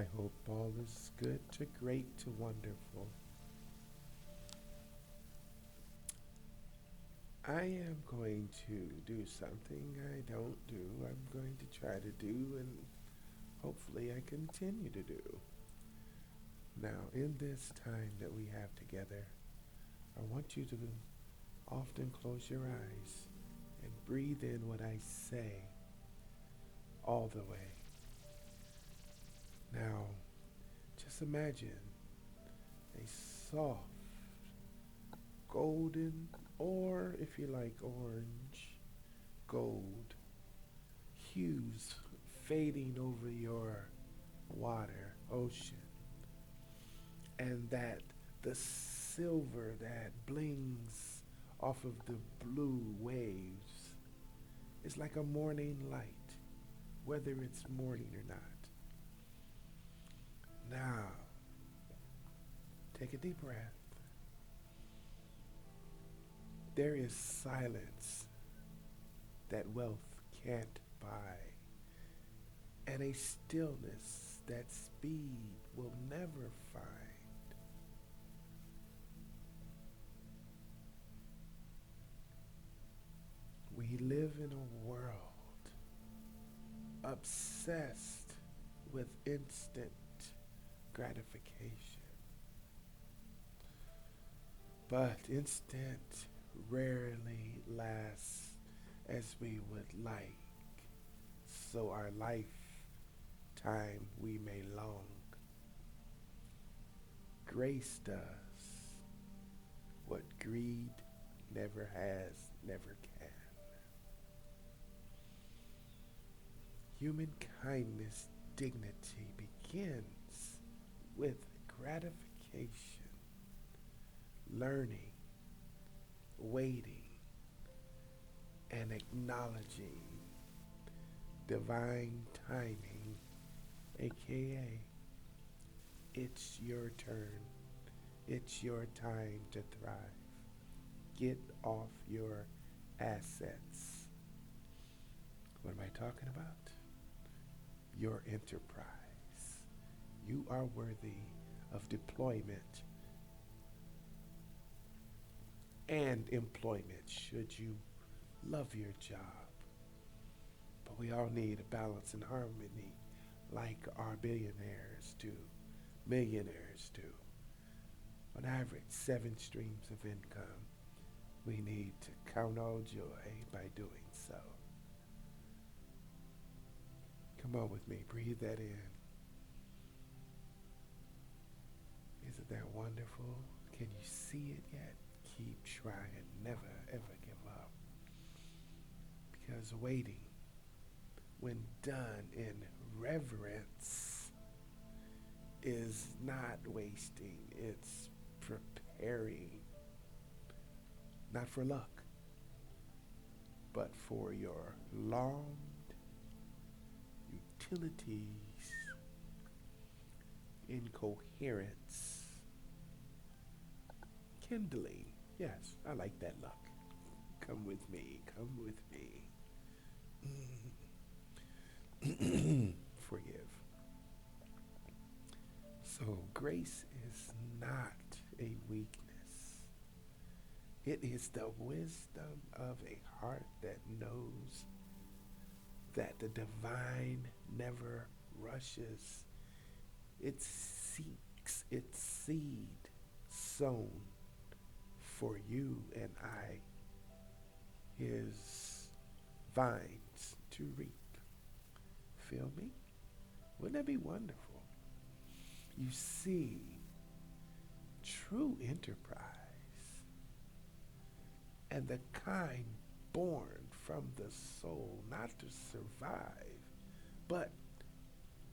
I hope all is good to great to wonderful. I am going to do something I don't do. I'm going to try to do, and hopefully I continue to do. Now, in this time that we have together, I want you to often close your eyes and breathe in what I say all the way. Now, just imagine a soft, golden, or if you like orange, gold hues fading over your water, ocean, and that the silver that blings off of the blue waves is like a morning light, whether it's morning or not. Now, take a deep breath. There is silence that wealth can't buy, and a stillness that speed will never find. We live in a world obsessed with instant gratification, but instant rarely lasts as we would like, so our lifetime we may long. Grace does what greed never has, never can. Human kindness dignity begins with gratification, learning, waiting, and acknowledging divine timing, aka it's your turn, it's your time to thrive. Get off your assets. What am I talking about? Your enterprise. You are worthy of deployment and employment should you love your job. But we all need a balance and harmony like our billionaires do, millionaires do. On average, 7 streams of income. We need to count all joy by doing so. Come on with me, breathe that in. Isn't that wonderful? Can you see it yet? Keep trying, never ever give up. Because waiting, when done in reverence, is not wasting, it's preparing. Not for luck, but for your longed utilities, incoherence, kindling. Yes, I like that luck. Come with me, come with me. Forgive. So grace is not a weakness. It is the wisdom of a heart that knows that the divine never rushes. It seeks its seed sown for you and I, his vines to reap. Feel me? Wouldn't that be wonderful? You see, true enterprise and the kind born from the soul, not to survive, but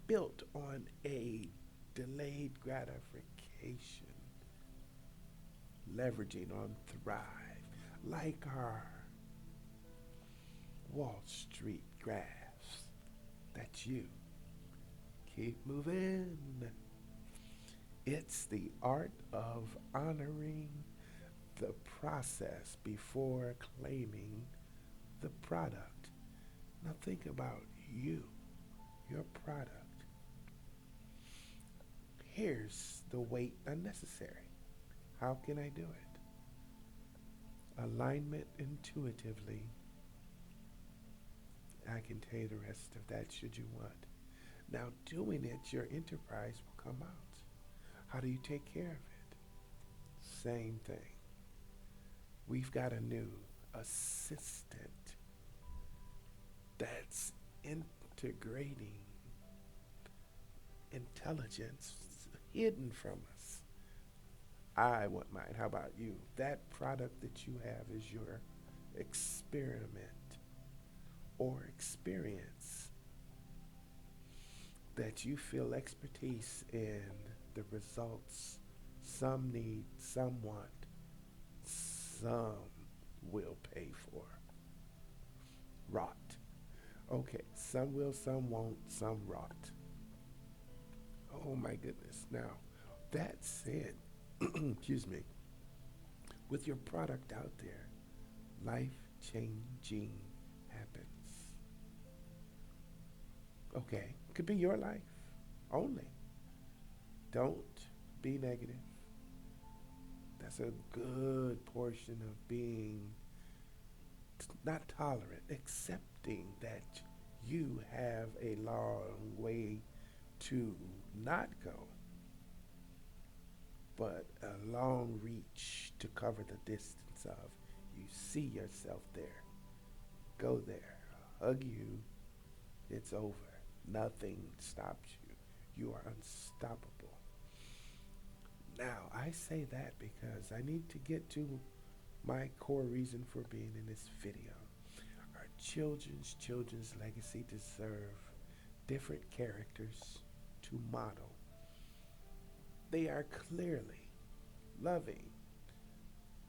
built on a delayed gratification, leveraging on thrive, like our Wall Street graphs. That's you. Keep moving. It's the art of honoring the process before claiming the product. Now think about you, your product. Here's the weight unnecessary. How can I do it? Alignment intuitively. I can tell you the rest of that should you want. Now, doing it, your enterprise will come out. How do you take care of it? Same thing. We've got a new assistant that's integrating intelligence hidden from us. I want mine. How about you? That product that you have is your experiment or experience that you feel expertise in the results. Some need, some want, some will pay for. Rot. Okay, some will, some won't, some rot. Oh my goodness. Now, that said, excuse me, with your product out there, life-changing happens. Okay, it could be your life only. Don't be negative. That's a good portion of being not tolerant, accepting that you have a long way to not go, but a long reach to cover the distance of. You see yourself there. Go there. Hug you. It's over. Nothing stops you. You are unstoppable. Now, I say that because I need to get to my core reason for being in this video. Our children's legacy deserve different characters to model. They are clearly loving,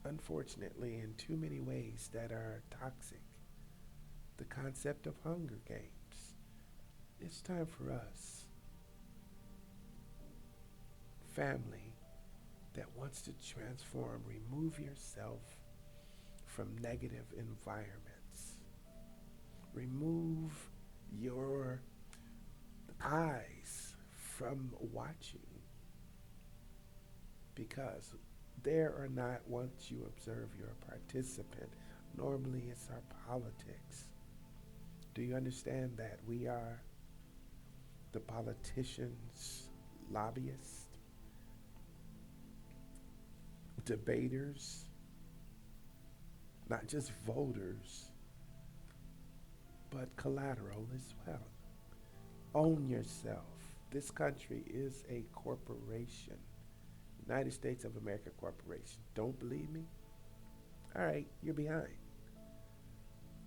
unfortunately, in too many ways that are toxic. The concept of Hunger Games. It's time for us, family that wants to transform, remove yourself from negative environments. Remove your eyes from watching, because there or not, once you observe your participant, normally it's our politics. Do you understand that we are the politicians, lobbyists, debaters, not just voters, but collateral as well. Own yourself. This country is a corporation. United States of America Corporation. Don't believe me? All right, you're behind.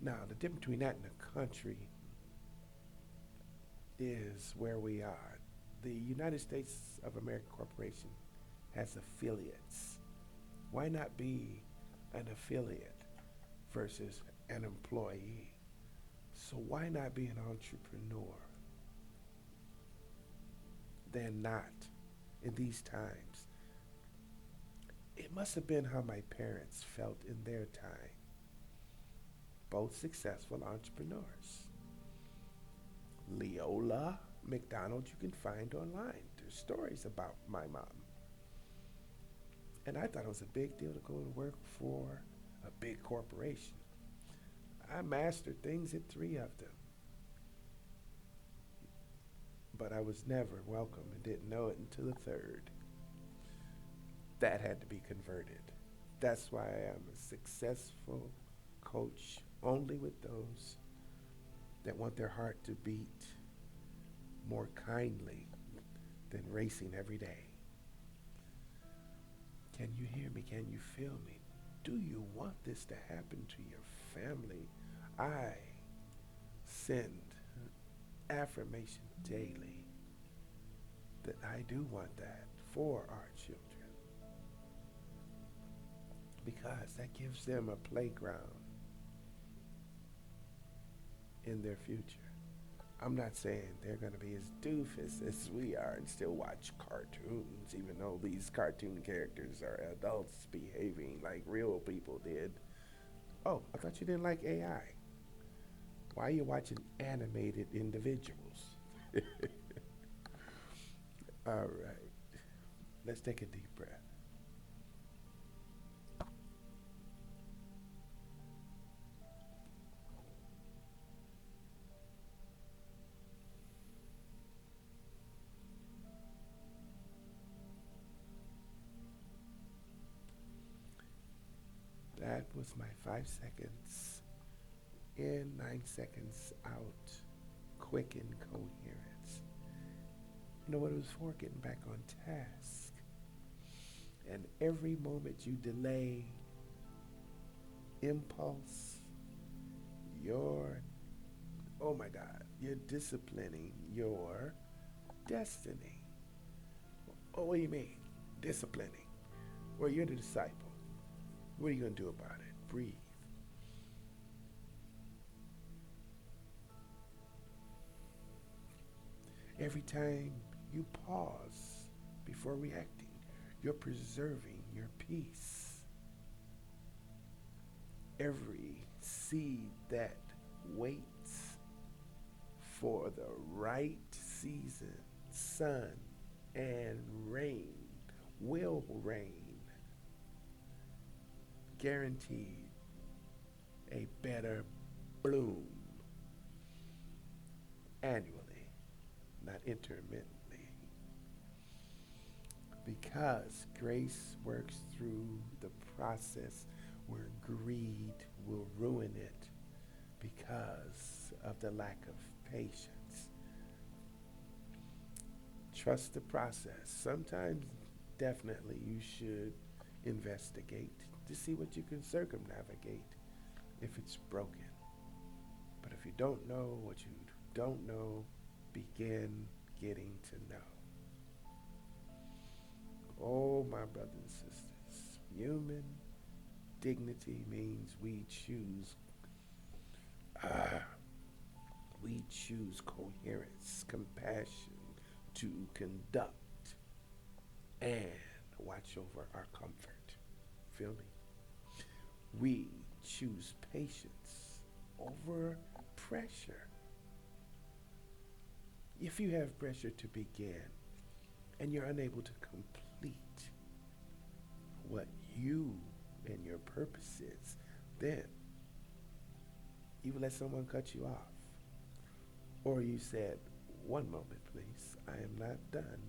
Now, the difference between that and a country is where we are. The United States of America Corporation has affiliates. Why not be an affiliate versus an employee? So why not be an entrepreneur? Than not in these times. It must have been how my parents felt in their time. Both successful entrepreneurs. Leola McDonald you can find online. There's stories about my mom. And I thought it was a big deal to go and work for a big corporation. I mastered things at 3 of them. But I was never welcome and didn't know it until the 3rd. That had to be converted. That's why I am a successful coach only with those that want their heart to beat more kindly than racing every day. Can you hear me? Can you feel me? Do you want this to happen to your family? I send affirmation daily that I do want that for our children, because that gives them a playground in their future. I'm not saying they're going to be as doofus as we are and still watch cartoons, even though these cartoon characters are adults behaving like real people did. Oh, I thought you didn't like AI. Why are you watching animated individuals? All right. Let's take a deep breath. That was my 5 seconds in, 9 seconds out. Quick and coherence. You know what it was for? Getting back on task. And every moment you delay impulse, oh my God, you're disciplining your destiny. Oh, what do you mean? Disciplining. Well, you're the disciple. What are you going to do about it? Breathe. Every time you pause before reacting, you're preserving your peace. Every seed that waits for the right season, sun and rain will rain. Guaranteed a better bloom annually, not intermittently. Because grace works through the process where greed will ruin it because of the lack of patience. Trust the process. Sometimes, definitely, you should investigate to see what you can circumnavigate if it's broken. But if you don't know what you don't know, begin getting to know. Oh, my brothers and sisters, human dignity means we choose coherence, compassion to conduct and watch over our comfort. Feel me? We choose patience over pressure. If you have pressure to begin and you're unable to complete what you and your purpose is, then you let someone cut you off. Or you said, one moment, please, I am not done.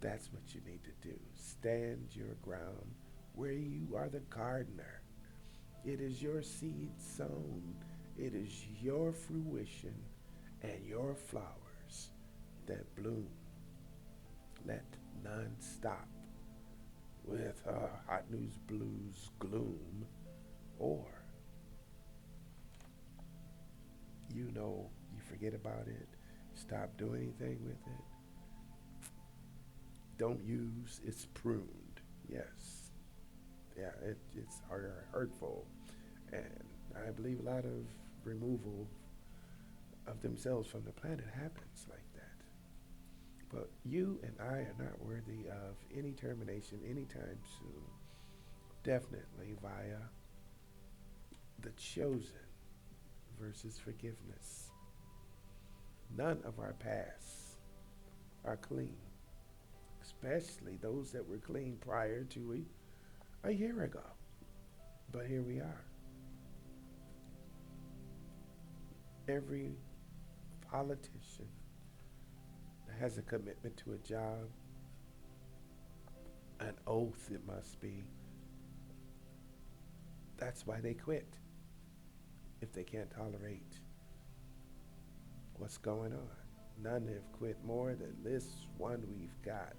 That's what you need to do. Stand your ground where you are the gardener. It is your seed sown. It is your fruition and your flowers that bloom. Let none stop with hot news blues gloom, or you forget about it, stop doing anything with it. Don't use, it's pruned. Yes. Yeah, it's hurtful. And I believe a lot of removal of themselves from the planet happens like that. But you and I are not worthy of any termination anytime soon. Definitely via the chosen versus forgiveness. None of our pasts are clean, especially those that were clean prior to a year ago. But here we are. Every politician that has a commitment to a job, an oath it must be, that's why they quit. If they can't tolerate what's going on. None have quit more than this one we've got.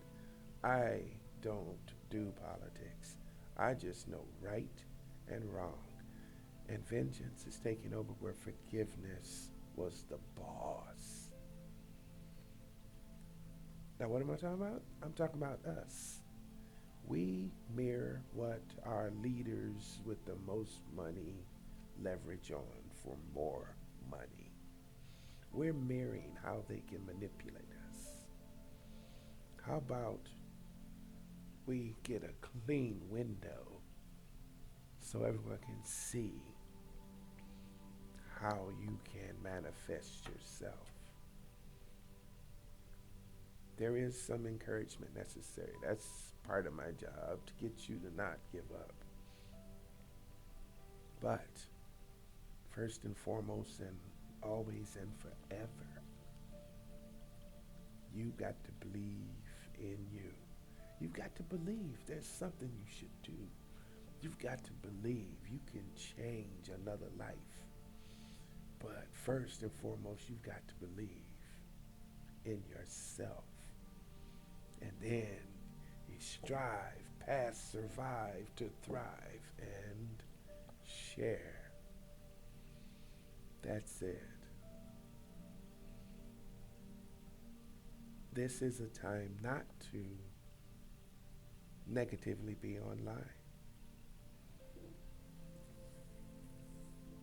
I don't do politics. I just know right and wrong. And vengeance is taking over where forgiveness was the boss. Now, what am I talking about? I'm talking about us. We mirror what our leaders with the most money leverage on for more money. We're mirroring how they can manipulate us. How about we get a clean window so everyone can see how you can manifest yourself? there is some encouragement necessary. That's part of my job, to get you to not give up. But first and foremost, and always and forever, you got to believe in you. You've got to believe there's something you should do. You've got to believe you can change another life. But first and foremost, you've got to believe in yourself. And then you strive past survive to thrive and share. That's it. This is a time not to negatively be online.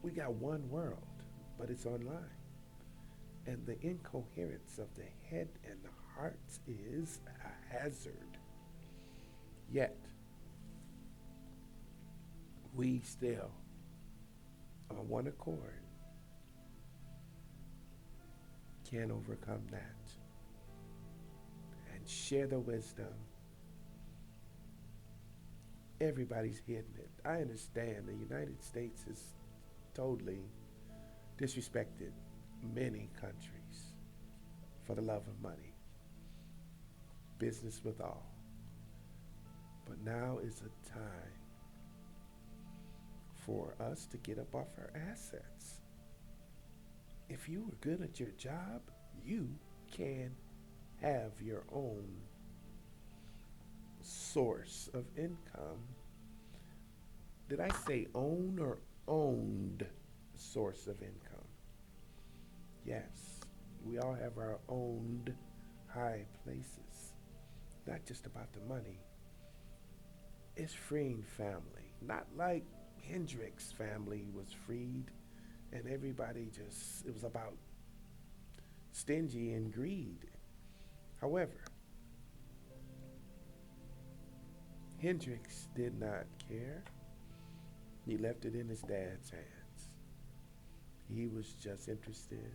We got one world, but it's online. And the incoherence of the head and the hearts is a hazard. Yet, we still, on one accord, can overcome that and share the wisdom. Everybody's hitting it. I understand the United States has totally disrespected many countries for the love of money. Business with all. But now is a time for us to get up off our assets. If you were good at your job, you can have your own source of income. Did I say own or owned source of income? Yes, we all have our owned high places. Not just about the money. It's freeing family. Not like Hendrix family was freed and everybody just, it was about stingy and greed. However, Hendrix did not care. He left it in his dad's hands. He was just interested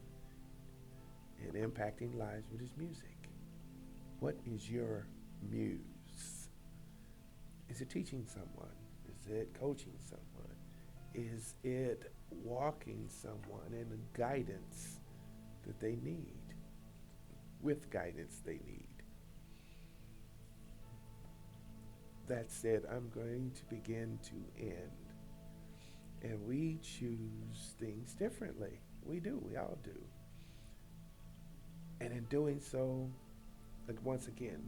in impacting lives with his music. What is your muse? Is it teaching someone? Is it coaching someone? Is it walking someone in the guidance that they need? With guidance they need. That said, I'm going to begin to end. And we choose things differently. We do, we all do. And in doing so, like once again,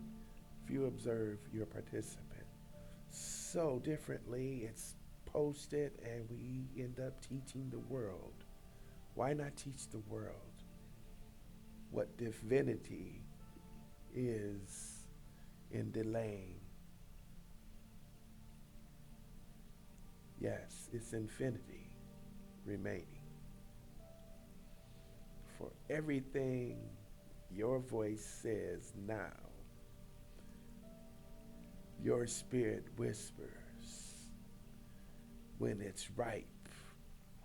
if you observe your participant so differently, it's posted and we end up teaching the world. Why not teach the world what divinity is in delaying? Yes, it's infinity remaining. For everything your voice says now, your spirit whispers, when it's ripe,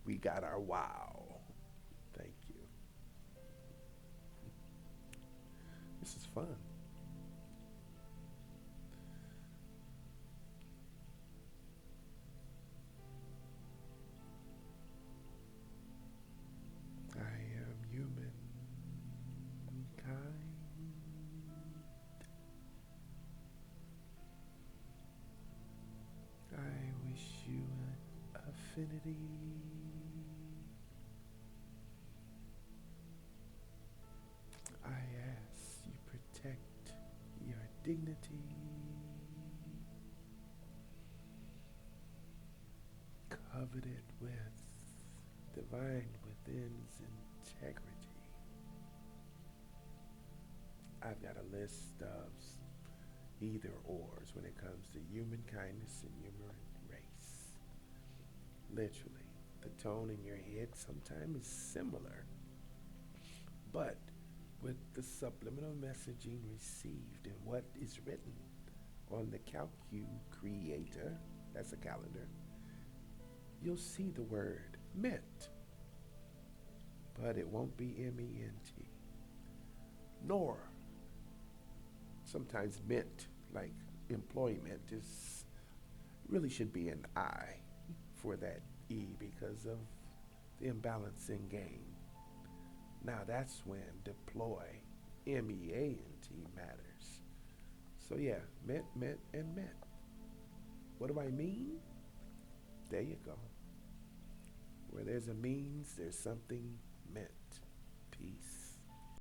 we got our wow. Thank you. This is fun. I am humankind. I wish you an affinity. I ask you protect your dignity. Covered it with divine within's integrity. I've got a list of either ors when it comes to human kindness and human race. Literally, the tone in your head sometimes is similar, but with the subliminal messaging received and what is written on the calculator, that's a calendar, you'll see the word meant, but it won't be MENT, nor sometimes meant, like employment, is really should be an I for that E because of the imbalance in gain. Now that's when deploy, MEANT, matters. So yeah, meant, and meant. What do I mean? There you go. Where there's a means, there's something meant. Peace.